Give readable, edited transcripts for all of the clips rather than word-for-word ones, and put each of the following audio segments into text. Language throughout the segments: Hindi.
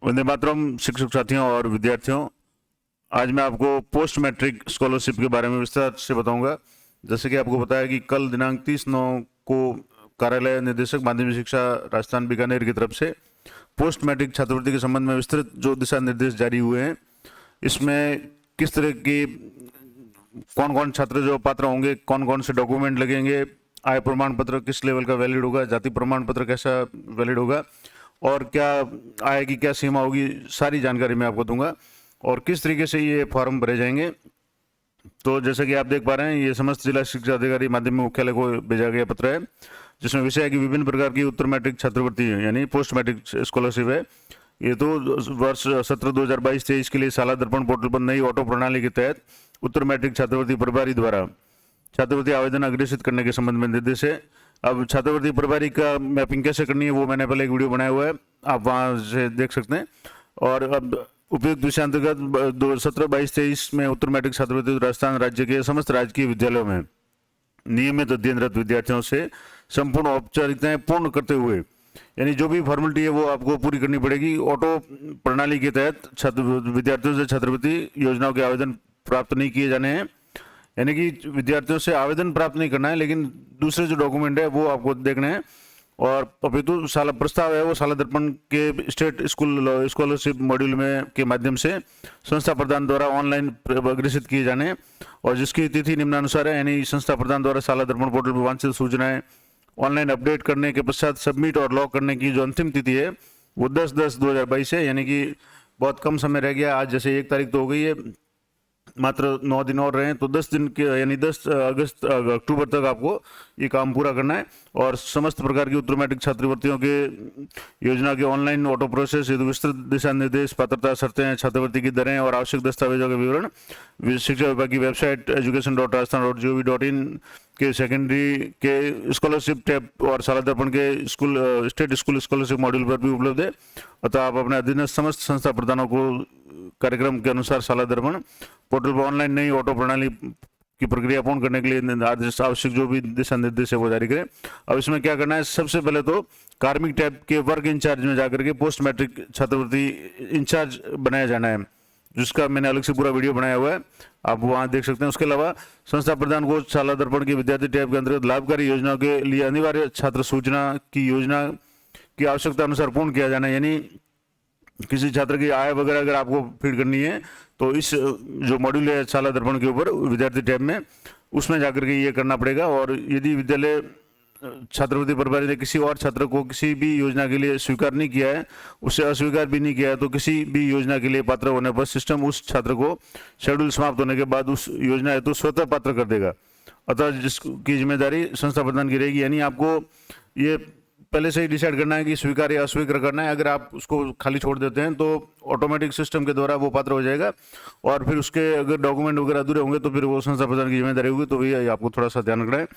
वंदे मातरम। शिक्षक साथियों और विद्यार्थियों, आज मैं आपको पोस्ट मैट्रिक स्कॉलरशिप के बारे में विस्तार से बताऊंगा। जैसे कि आपको पता है कि कल दिनांक 30/9 को कार्यालय निदेशक माध्यमिक शिक्षा राजस्थान बीकानेर की तरफ से पोस्ट मैट्रिक छात्रवृत्ति के संबंध में विस्तृत जो दिशा निर्देश जारी हुए हैं, इसमें किस तरह की कौन कौन छात्र जो पात्र होंगे, कौन कौन से डॉक्यूमेंट लगेंगे, आय प्रमाण पत्र किस लेवल का वैलिड होगा, जाति प्रमाण पत्र कैसा वैलिड होगा और क्या आय की क्या सीमा होगी, सारी जानकारी मैं आपको दूंगा और किस तरीके से ये फॉर्म भरे जाएंगे। तो जैसा कि आप देख पा रहे हैं, ये समस्त जिला शिक्षा अधिकारी माध्यमिक मुख्यालय को भेजा गया पत्र है, जिसमें विषय है कि विभिन्न प्रकार की उत्तर मैट्रिक छात्रवृत्ति यानी पोस्ट मैट्रिक स्कॉलरशिप है। ये तो वर्ष सत्र 2022-23 के लिए साला दर्पण पोर्टल पर नई ऑटो प्रणाली के तहत उत्तर मैट्रिक छात्रवृत्ति प्रभारी द्वारा छात्रवृत्ति आवेदन अग्रेसित करने के संबंध में निर्देश है। अब छात्रवृत्ति प्रभारी का मैपिंग कैसे करनी है वो मैंने पहले एक वीडियो बनाया हुआ है, आप वहां से देख सकते हैं। और अब उपयुक्त विषयांतर्गत 17-22-23 में उत्तर मैट्रिक छात्रवृत्ति राजस्थान राज्य के समस्त राजकीय विद्यालयों में नियमित अध्ययनरत विद्यार्थियों से संपूर्ण औपचारिकताएं पूर्ण करते हुए, यानी जो भी फॉर्मेलिटी है वो आपको पूरी करनी पड़ेगी। ऑटो प्रणाली के तहत छात्र विद्यार्थियों से छात्रवृत्ति योजनाओं के आवेदन प्राप्त नहीं किए जाने हैं, यानी कि विद्यार्थियों से आवेदन प्राप्त नहीं करना है, लेकिन दूसरे जो डॉक्यूमेंट है वो आपको देखने हैं। और अपितु साला प्रस्ताव है वो साला दर्पण के स्टेट स्कूल स्कॉलरशिप मॉड्यूल में के माध्यम से संस्था प्रधान द्वारा ऑनलाइन अग्रेसित किए जाने हैं और जिसकी तिथि निम्नानुसार है, यानी संस्था प्रधान द्वारा साला दर्पण पोर्टल पर वांछित सूचनाएं ऑनलाइन अपडेट करने के पश्चात सबमिट और लॉक करने की जो अंतिम तिथि है वो 10/10/2022 है, यानी कि बहुत कम समय रह गया। आज जैसे 1 तारीख तो हो गई है, मात्र 9 दिन और रहे, तो 10 दिन के यानी 10 अक्टूबर तक आपको ये काम पूरा करना है। और समस्त प्रकार की उत्तर मैट्रिक छात्रवृत्तियों के योजना के ऑनलाइन ऑटो प्रोसेस हेतु विस्तृत दिशा निर्देश, पात्रता शर्तें, छात्रवृत्ति की दरें और आवश्यक दस्तावेजों के विवरण शिक्षा विभाग की वेबसाइट education.rajasthan.gov.in के सेकेंडरी के स्कॉलरशिप टैब और साला दर्पण के स्टेट स्कूल स्कॉलरशिप मॉड्यूल पर भी उपलब्ध है। अतः आप अपने अधीनस्थ समस्त संस्था प्रधानों को कार्यक्रम के अनुसार साला दर्पण पोर्टल पर ऑनलाइन नई ऑटो प्रणाली की प्रक्रिया पूर्ण करने के लिए आवश्यक जो भी दिशा निर्देश है वो जारी करें। अब इसमें क्या करना है, सबसे पहले तो कार्मिक टैब के वर्क इंचार्ज में जाकर के पोस्ट मैट्रिक छात्रवृत्ति इंचार्ज बनाया जाना है, जिसका मैंने अलग से पूरा वीडियो बनाया हुआ है, आप वहां देख सकते हैं। उसके अलावा संस्था प्रधान को साला दर्पण के विद्यार्थी टैब के अंतर्गत लाभकारी योजनाओं के लिए अनिवार्य छात्र सूचना की योजना की आवश्यकता अनुसार पूर्ण किया जाना है, यानी किसी छात्र की आय वगैरह अगर आपको फीड करनी है तो इस जो मॉड्यूल है साला दर्पण के ऊपर विद्यार्थी टैब में, उसमें जाकर के ये करना पड़ेगा। और यदि विद्यालय छात्रवृत्ति प्रभारी ने किसी और छात्र को किसी भी योजना के लिए स्वीकार नहीं किया है, उसे अस्वीकार भी नहीं किया है, तो किसी भी योजना के लिए पात्र होने पर सिस्टम उस छात्र को शेड्यूल समाप्त होने के बाद उस योजना हेतु स्वतः पात्र कर देगा। अतः जिसकी जिम्मेदारी संस्था प्रधान की रहेगी, यानी आपको ये पहले से ही डिसाइड करना है कि स्वीकार या अस्वीकार करना है। अगर आप उसको खाली छोड़ देते हैं तो ऑटोमेटिक सिस्टम के द्वारा वो पात्र हो जाएगा और फिर उसके अगर डॉक्यूमेंट वगैरह अधूरे होंगे तो फिर वो संस्था प्रधान की जिम्मेदारी होगी, तो भैया आपको थोड़ा सा ध्यान रखना है।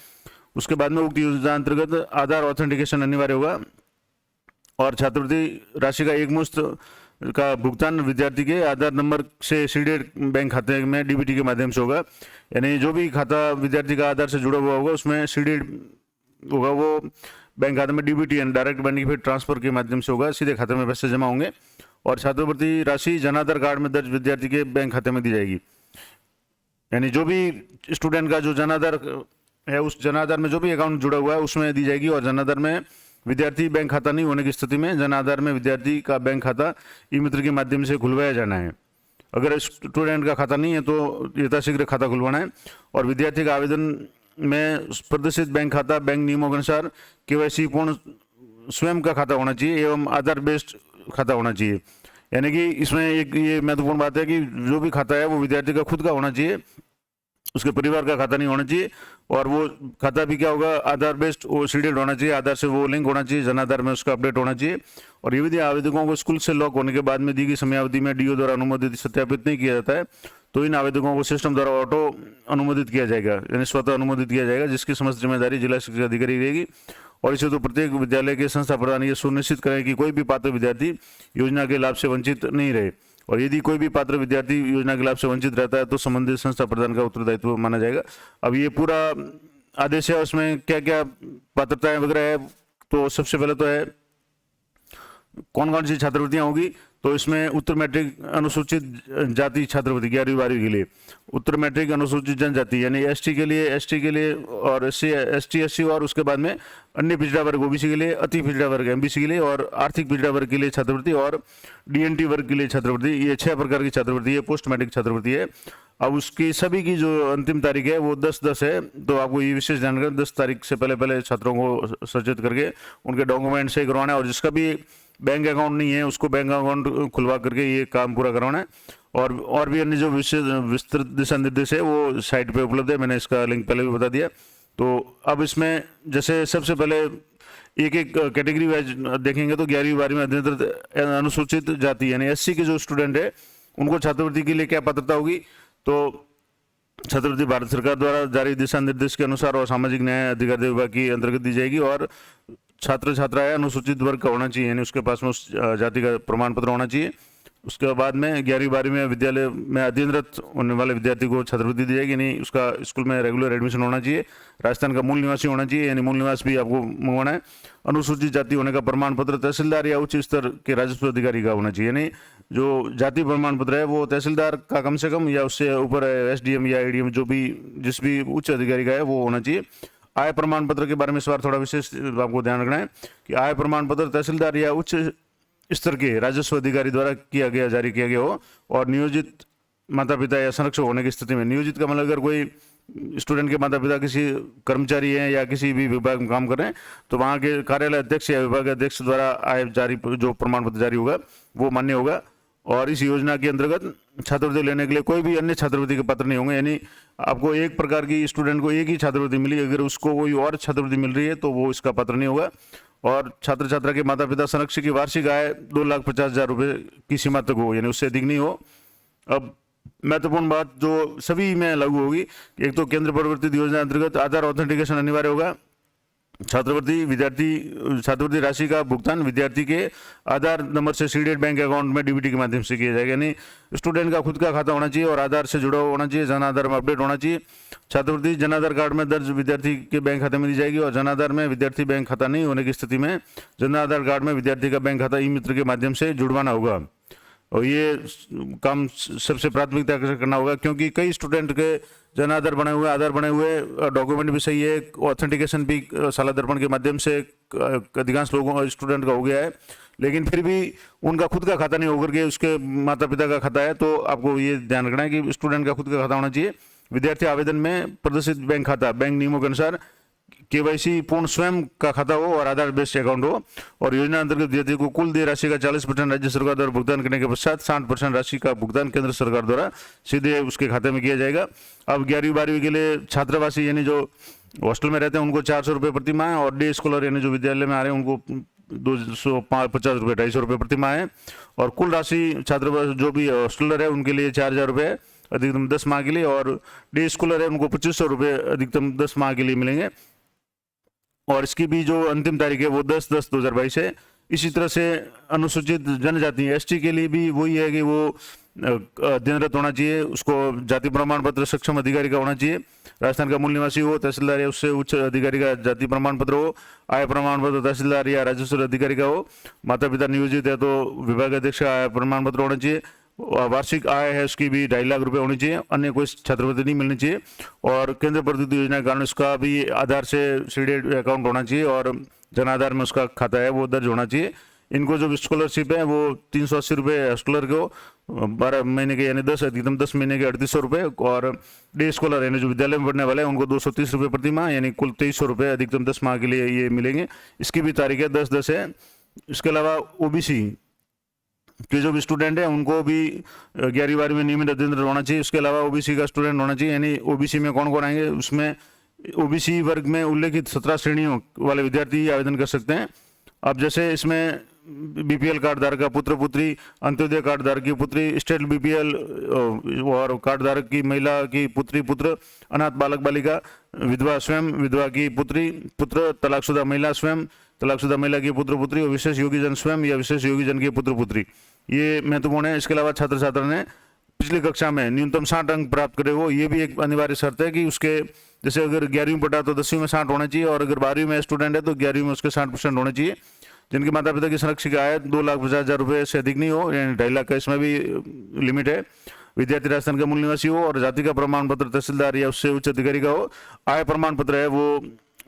उसके बाद में उक्त योजना अंतर्गत आधार ऑथेंटिकेशन अनिवार्य होगा और छात्रवृत्ति राशि का एकमुश्त का भुगतान विद्यार्थी के आधार नंबर से सीडेड बैंक खाते में डीबीटी के माध्यम से होगा, यानी जो भी खाता विद्यार्थी का आधार से जुड़ा हुआ होगा उसमें सीडेड होगा, वो बैंक खाते में डीबीटी यानी डायरेक्ट बेनिफिट ट्रांसफर के माध्यम से होगा, सीधे खाते में पैसे जमा होंगे और छात्रवृत्ति राशि जनाधार कार्ड में दर्ज विद्यार्थी के बैंक खाते में दी जाएगी। यानी जो भी स्टूडेंट का जो जनाधार है उस जनाधार में जो भी अकाउंट जुड़ा हुआ है उसमें दी जाएगी। और जनाधार में विद्यार्थी बैंक खाता नहीं होने की स्थिति में जनाधार में विद्यार्थी का बैंक खाता ई मित्र के माध्यम से खुलवाया जाना है। अगर स्टूडेंट का खाता नहीं है तो यथाशीघ्र खाता खुलवाना है और विद्यार्थी का आवेदन में प्रदर्शित बैंक खाता बैंक नियमों के अनुसार केवाईसी पूर्ण स्वयं का खाता होना चाहिए एवं आधार बेस्ड खाता होना चाहिए। यानी कि इसमें एक ये महत्वपूर्ण बात है कि जो भी खाता है वो विद्यार्थी का खुद का होना चाहिए, उसके परिवार का खाता नहीं होना चाहिए। और वो खाता भी क्या होगा, आधार बेस्ड वो सीडेड होना चाहिए, आधार से वो लिंक होना चाहिए, जनाधार में उसका अपडेट होना चाहिए। और ये भी आवेदकों को स्कूल से लॉक होने के बाद में दी गई समयावधि में डीओ द्वारा अनुमोदित सत्यापित नहीं किया जाता है तो इन आवेदकों को सिस्टम द्वारा ऑटो अनुमोदित किया जाएगा, यानी स्वतः अनुमोदित किया जाएगा, जिसकी समस्त जिम्मेदारी जिला शिक्षा अधिकारी रहेगी। और इसे तो प्रत्येक विद्यालय के संस्था प्रधान ये सुनिश्चित करें कि कोई भी पात्र विद्यार्थी योजना के लाभ से वंचित नहीं रहे और यदि कोई भी पात्र विद्यार्थी योजना के लाभ से वंचित रहता है तो संबंधित संस्था प्रधान का उत्तरदायित्व माना जाएगा। अब ये पूरा आदेश है, उसमें क्या क्या पात्रताएं वगैरह है, तो सबसे पहले तो है कौन कौन सी छात्रवृत्तियां होगी, तो इसमें उत्तर मैट्रिक अनुसूचित जाति छात्रवृत्ति 11वीं 12वीं के लिए, उत्तर मैट्रिक अनुसूचित जनजाति यानी एसटी के लिए और एसटी और उसके बाद में अन्य पिछड़ा वर्ग ओबीसी के लिए, अति पिछड़ा वर्ग एमबीसी के लिए और आर्थिक पिछड़ा वर्ग के लिए छात्रवृत्ति और डीएनटी वर्ग के लिए छात्रवृत्ति। ये 6 प्रकार की छात्रवृत्ति है, पोस्ट मैट्रिक छात्रवृत्ति है। अब उसकी सभी की जो अंतिम तारीख है वो 10/10 है, तो आपको ये विशेष ध्यान रखना 10 तारीख से पहले छात्रों को सचेत करके उनके डॉक्यूमेंट सही करवाना है, और जिसका भी बैंक अकाउंट नहीं है उसको बैंक अकाउंट खुलवा करके ये काम पूरा करवाना है। और भी अन्य जो विस्तृत दिशा निर्देश है वो साइट पे उपलब्ध है, मैंने इसका लिंक पहले भी बता दिया। तो अब इसमें जैसे सबसे पहले एक कैटेगरी वाइज देखेंगे तो 11वीं 12वीं में अध्ययनरत अनुसूचित जाति यानी एससी के जो स्टूडेंट है उनको छात्रवृत्ति के लिए क्या पात्रता होगी, तो छात्रवृत्ति भारत सरकार द्वारा जारी दिशा निर्देश के अनुसार और सामाजिक न्याय अधिकारिता विभाग के अंतर्गत दी जाएगी, और छात्र छात्राएं अनुसूचित वर्ग का होना चाहिए यानी उसके पास में उस जाति का प्रमाण पत्र होना चाहिए। उसके बाद में 11वीं 12वीं में विद्यालय में अध्ययनरत होने वाले विद्यार्थी को छात्रवृत्ति दी जाएगी, यानी उसका स्कूल में रेगुलर एडमिशन होना चाहिए, राजस्थान का मूल निवासी होना चाहिए यानी मूल निवास भी आपको मंगवाना है, अनुसूचित जाति होने का प्रमाण पत्र तहसीलदार या उच्च स्तर के राजस्व अधिकारी का होना चाहिए, यानी जो जाति प्रमाण पत्र है वो तहसीलदार का कम से कम या उससे ऊपर एसडीएम या एडीएम जो भी जिस भी उच्च अधिकारी का है वो होना चाहिए। आय प्रमाण पत्र के बारे में इस बार थोड़ा विशेष आपको ध्यान रखना है कि आय प्रमाण पत्र तहसीलदार या उच्च स्तर के राजस्व अधिकारी द्वारा जारी किया गया हो, और नियोजित माता पिता या संरक्षक होने की स्थिति में, नियोजित का मतलब अगर कोई स्टूडेंट के माता पिता किसी कर्मचारी हैं या किसी भी विभाग में काम कर रहे हैं तो वहाँ के कार्यालय अध्यक्ष या विभाग अध्यक्ष द्वारा आय जारी जो प्रमाण पत्र जारी होगा वो मान्य होगा। और इस योजना के अंतर्गत छात्रवृत्ति लेने के लिए कोई भी अन्य छात्रवृत्ति के पात्र नहीं होंगे, यानी आपको एक प्रकार की स्टूडेंट को एक ही छात्रवृत्ति मिली, अगर उसको कोई और छात्रवृत्ति मिल रही है तो वो इसका पात्र नहीं होगा। और छात्र छात्रा के माता पिता संरक्षक की वार्षिक आय 2,50,000 रुपये की सीमा तक हो, यानी उससे अधिक नहीं हो। अब महत्वपूर्ण बात जो सभी में लागू होगी, एक तो केंद्र प्रवर्तित योजना अंतर्गत आधार ऑथेंटिकेशन अनिवार्य होगा। छात्रवृत्ति राशि का भुगतान विद्यार्थी के आधार नंबर से सीडेड बैंक अकाउंट में डीबीटी के माध्यम से किया जाएगा, यानी स्टूडेंट का खुद का खाता होना चाहिए और आधार से जुड़ा होना चाहिए, जन आधार में अपडेट होना चाहिए। छात्रवृत्ति जन आधार कार्ड में दर्ज विद्यार्थी के बैंक खाते में दी जाएगी, और जन आधार में विद्यार्थी बैंक खाता नहीं होने की स्थिति में जन आधार कार्ड में विद्यार्थी का बैंक खाता ई मित्र के माध्यम से जुड़वाना होगा। और ये काम सबसे प्राथमिकता से करना होगा, क्योंकि कई स्टूडेंट के जन आधार बने हुए, आधार बने हुए, डॉक्यूमेंट भी सही है, ऑथेंटिकेशन भी साला दर्पण के माध्यम से अधिकांश लोगों स्टूडेंट का हो गया है, लेकिन फिर भी उनका खुद का खाता नहीं होकर के उसके माता पिता का खाता है। तो आपको ये ध्यान रखना है कि स्टूडेंट का खुद का खाता होना चाहिए। विद्यार्थी आवेदन में प्रदर्शित बैंक खाता बैंक नियमों के अनुसार केवाईसी पूर्ण स्वयं का खाता हो और आधार बेस्ड अकाउंट हो, और योजना अंतर्गत विद्यार्थी को कुल देय राशि का 40% राज्य सरकार द्वारा भुगतान करने के पश्चात 60% राशि का भुगतान केंद्र सरकार द्वारा सीधे उसके खाते में किया जाएगा। अब 11वीं 12वीं के लिए छात्रावासी यानी जो हॉस्टल में रहते हैं उनको 400 रुपये प्रति माह, और डे स्कॉलर यानी जो विद्यालय में आ रहे हैं उनको 250 रुपये 250 रुपये प्रति माह है, और कुल राशि छात्र जो भी हॉस्टलर है उनके लिए 4,000 रुपये अधिकतम 10 माह के लिए, और डे स्कॉलर है उनको 2500 रुपये अधिकतम 10 माह के लिए मिलेंगे। और इसकी भी जो अंतिम तारीख है वो 10/10/2022 है। इसी तरह से अनुसूचित जनजाति एसटी के लिए भी वही है कि वो अध्ययनरत होना चाहिए, उसको जाति प्रमाण पत्र सक्षम अधिकारी का होना चाहिए, राजस्थान का मूल निवासी हो, तहसीलदार या उससे उच्च अधिकारी का जाति प्रमाण पत्र हो, आय प्रमाण पत्र तहसीलदार या राजस्व अधिकारी का हो, माता पिता नियोजित है तो विभाग अध्यक्ष का आय प्रमाण पत्र होना चाहिए, वार्षिक आय है उसकी भी 2.5 लाख रुपए होनी चाहिए, अन्य कोई छात्रवृत्ति नहीं मिलनी चाहिए, और केंद्र प्रवर्तित योजना के कारण उसका भी आधार से सीडेड अकाउंट होना चाहिए और जन आधार में उसका खाता है वो दर्ज होना चाहिए। इनको जो स्कॉलरशिप है वो 380 रुपये स्कॉलर को 12 महीने के यानी 10 अधिकतम 10 महीने के 3800 रुपये, और डे स्कॉलर यानी जो विद्यालय में पढ़ने वाले हैं उनको 230 रुपये प्रति माह यानी कुल 2300 रुपये अधिकतम 10 माह के लिए ये मिलेंगे। इसकी भी तारीख है 10/10 है। इसके अलावा ओबीसी के जो भी स्टूडेंट है उनको भी 11वीं 12वीं में नियमित अध्ययन होना चाहिए। उसके अलावा ओबीसी का स्टूडेंट होना चाहिए, यानी ओबीसी में कौन कौन आएंगे, उसमें ओबीसी वर्ग में उल्लेखित 17 श्रेणियों वाले विद्यार्थी आवेदन कर सकते हैं। अब जैसे इसमें बीपीएल कार्ड धारक का पुत्र पुत्री, अंत्योदय कार्ड धारक की पुत्री, स्टेट बीपीएल और कार्ड धारक की महिला की पुत्री पुत्र, अनाथ बालक बालिका, विधवा स्वयं विधवा की पुत्री पुत्र, तलाकशुदा महिला स्वयं तलाकशुदा महिला की पुत्र पुत्री, और विशेष योगीजन स्वयं या विशेष योगीजन के पुत्र पुत्री, ये महत्वपूर्ण है। इसके अलावा छात्र छात्रा ने पिछली कक्षा में न्यूनतम 60 अंक प्राप्त करे हो, ये भी एक अनिवार्य शर्त है कि उसके जैसे अगर 11वीं पढ़ा तो 10वीं में 60 होना चाहिए, और अगर 12वीं में स्टूडेंट है तो 11वीं में उसके 60% होने चाहिए। जिनके माता पिता की संरक्षित आय 2,50,000 रुपये से अधिक नहीं हो, यानी 2.5 लाख का इसमें भी लिमिट है। विद्यार्थी राजस्थान का मूल निवासी हो और जाति का प्रमाण पत्र तहसीलदार या उससे उच्च अधिकारी का हो। आय प्रमाण पत्र है वो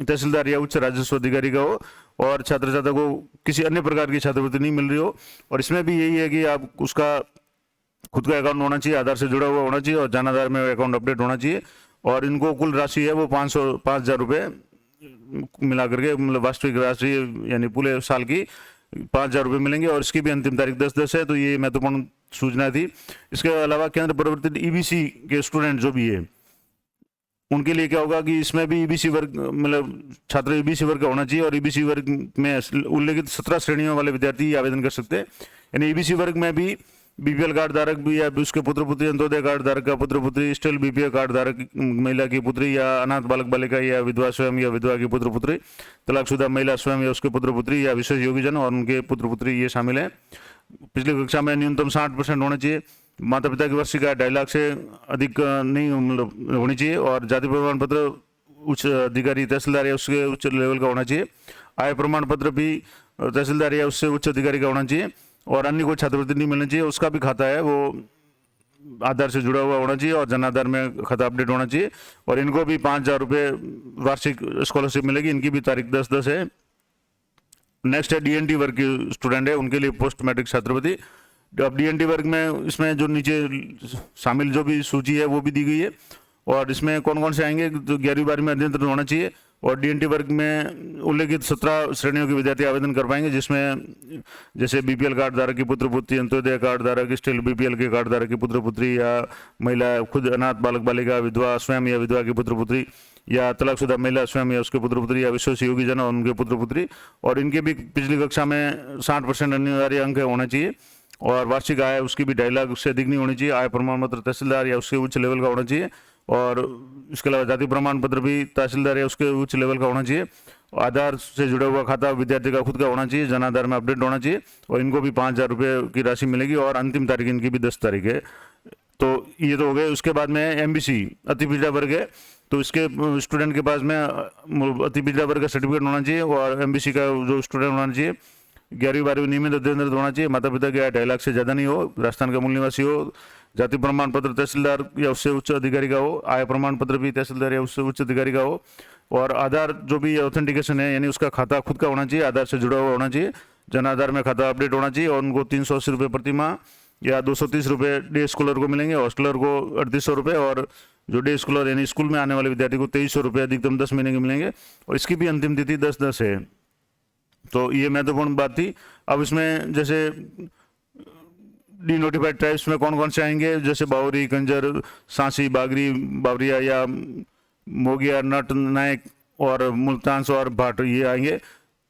तहसीलदार या उच्च राजस्व अधिकारी का हो, और छात्र छात्रा को किसी अन्य प्रकार की छात्रवृत्ति नहीं मिल रही हो। और इसमें भी यही है कि आप उसका खुद का अकाउंट होना चाहिए, आधार से जुड़ा हुआ होना चाहिए और जन आधार में अकाउंट अपडेट होना चाहिए। और इनको कुल राशि है वो 5,000 रुपये मिला करके, मतलब वास्तविक राशि यानी पूरे साल की 5,000 रुपये मिलेंगे। और इसकी भी अंतिम तारीख 10/10 है। तो ये महत्वपूर्ण सूचना थी। इसके अलावा केंद्र प्रवर्तित ईबीसी के स्टूडेंट जो भी है उनके लिए क्या होगा कि इसमें भी ईबीसी वर्ग, मतलब छात्र ईबीसी वर्ग का होना चाहिए, और ईबीसी वर्ग में उल्लेखित 17 श्रेणियों वाले विद्यार्थी आवेदन कर सकते हैं। यानी ईबीसी वर्ग में भी बीपीएल कार्ड धारक भी या उसके पुत्र पुत्री, अंत्योदय कार्ड धारक का पुत्र पुत्री, स्टिल बीपीएल कार्ड धारक महिला की पुत्री या अनाथ बालक बालिका या विधवा स्वयं या विधवा की पुत्र पुत्री, तलाकशुदा महिला स्वयं या उसके पुत्र पुत्री या विशेष योगीजन और उनके पुत्र पुत्री ये शामिल हैं। पिछली कक्षा में न्यूनतम 60% होना चाहिए। माता पिता की वार्षिक आय 2.5 लाख से अधिक नहीं होनी चाहिए, और जाति प्रमाण पत्र उच्च अधिकारी तहसीलदार या उसके उच्च लेवल का होना चाहिए। आय प्रमाण पत्र भी तहसीलदार या उससे उच्च अधिकारी का होना चाहिए, और अन्य कोई छात्रवृत्ति नहीं मिलनी चाहिए। उसका भी खाता है वो आधार से जुड़ा हुआ होना चाहिए और जन आधार में खाता अपडेट होना चाहिए। और इनको भी 5,000 रुपये वार्षिक स्कॉलरशिप मिलेगी। इनकी भी तारीख 10/10 है। नेक्स्ट है डीएनटी वर्ग के स्टूडेंट है, उनके लिए पोस्ट मैट्रिक छात्रवृत्ति। अब डीएनटी वर्ग में इसमें जो नीचे शामिल जो भी सूची है वो भी दी गई है, और इसमें कौन कौन से आएंगे तो 11वीं 12वीं में अध्ययन होना चाहिए। और डीएनटी वर्ग में उल्लेखित 17 श्रेणियों के विद्यार्थी आवेदन कर पाएंगे, जिसमें जैसे बीपीएल कार्ड धारक की पुत्र पुत्री, अंत्योदय कार्ड धारक, स्टिल बीपीएल के कार्ड धारक की पुत्र पुत्री या महिला खुद अनाथ बालक बालिका, विधवा स्वयं या विधवा की पुत्र पुत्री, या तलाकशुदा महिला स्वयं या उसके पुत्र पुत्री, या विशेष योगीजन और उनके पुत्र पुत्री। और इनके भी पिछली कक्षा में 60% अनिवार्य अंक होना चाहिए, और वार्षिक आय उसकी भी 2.5 लाख से अधिक नहीं होनी चाहिए। आय प्रमाण पत्र तहसीलदार या उसके उच्च लेवल का होना चाहिए, और इसके अलावा जाति प्रमाण पत्र भी तहसीलदार या उसके उच्च लेवल का होना चाहिए। आधार से जुड़ा हुआ खाता विद्यार्थी का खुद का होना चाहिए, जन आधार में अपडेट होना चाहिए, और इनको भी 5,000 रुपये की राशि मिलेगी, और अंतिम तारीख इनकी भी 10 तारीख है। तो ये तो हो गए। उसके बाद में एमबीसी अति पिछड़ा वर्ग है, तो इसके स्टूडेंट के पास में अति पिछड़ा वर्ग का सर्टिफिकेट होना चाहिए, और एमबीसी का जो स्टूडेंट होना चाहिए 11वीं 12वीं नियमित अध्ययन होना चाहिए। माता पिता की आय 2.5 लाख से ज़्यादा नहीं हो, राजस्थान का मूल निवासी हो, जाति प्रमाण पत्र तहसीलदार या उससे उच्च अधिकारी का हो, आय प्रमाण पत्र भी तहसीलदार या उससे उच्च अधिकारी का हो, और आधार जो भी ऑथेंटिकेशन है यानी उसका खाता खुद का होना चाहिए, आधार से जुड़ा हुआ होना चाहिए, जन आधार में खाता अपडेट होना चाहिए, और उनको 380 रुपये प्रति माह या 230 रुपये डे स्कॉलर को मिलेंगे, हॉस्टलर को 3800 रुपये, और जो डे स्कॉलर यानी स्कूल में आने वाले विद्यार्थी को 2300 रुपये अधिकतम 10 महीने के मिलेंगे। और इसकी भी अंतिम तिथि 10/10 है। तो ये महत्वपूर्ण बात थी। अब इसमें जैसे डी नोटिफाइड ट्राइब्स में कौन कौन से आएंगे, जैसे बावरी, कंजर, सांसी, बागरी, बावरिया या मोगिया, नट, नायक और मुल्तान और भाट ये आएंगे।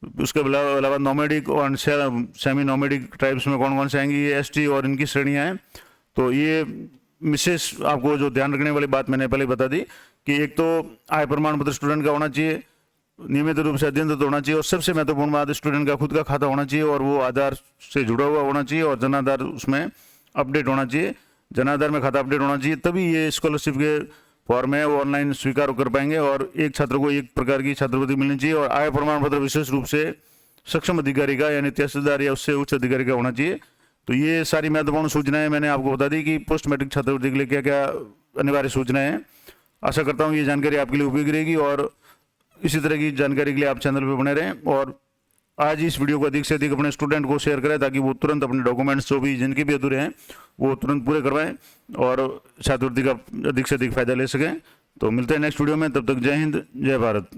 उसके अलावा नोमेडिक और सेमी नोमेडिक ट्राइब्स में कौन कौन से आएंगे, ये एसटी और इनकी श्रेणियाँ हैं। तो ये विशेष आपको जो ध्यान रखने वाली बात मैंने पहले बता दी कि एक तो आय प्रमाण पत्र स्टूडेंट का होना चाहिए, नियमित रूप से अध्ययन होना चाहिए, और सबसे महत्वपूर्ण बात स्टूडेंट का खुद का खाता होना चाहिए, और वो आधार से जुड़ा हुआ होना चाहिए, और जन आधार उसमें अपडेट होना चाहिए, जन आधार में खाता अपडेट होना चाहिए। तभी ये स्कॉलरशिप के फॉर्म है वो ऑनलाइन स्वीकार कर पाएंगे, और एक छात्र को एक प्रकार की छात्रवृत्ति मिलनी चाहिए। और आय प्रमाण पत्र विशेष रूप से सक्षम अधिकारी का यानी तहसीलदार या उससे उच्च अधिकारी का होना चाहिए। तो ये सारी महत्वपूर्ण सूचनाएं मैंने आपको बता दी कि पोस्ट मैट्रिक छात्रवृत्ति के लिए क्या क्या अनिवार्य सूचनाएं हैं। आशा करता हूँ ये जानकारी आपके लिए उपयोगी रहेगी, और इसी तरह की जानकारी के लिए आप चैनल पर बने रहें, और आज इस वीडियो को अधिक से अधिक अपने स्टूडेंट को शेयर करें, ताकि वो तुरंत अपने डॉक्यूमेंट्स जो भी जिनके भी अधूरे हैं वो तुरंत पूरे करवाएं और छात्रवृत्ति का अधिक से अधिक फायदा ले सकें। तो मिलते हैं नेक्स्ट वीडियो में, तब तक जय हिंद, जय भारत।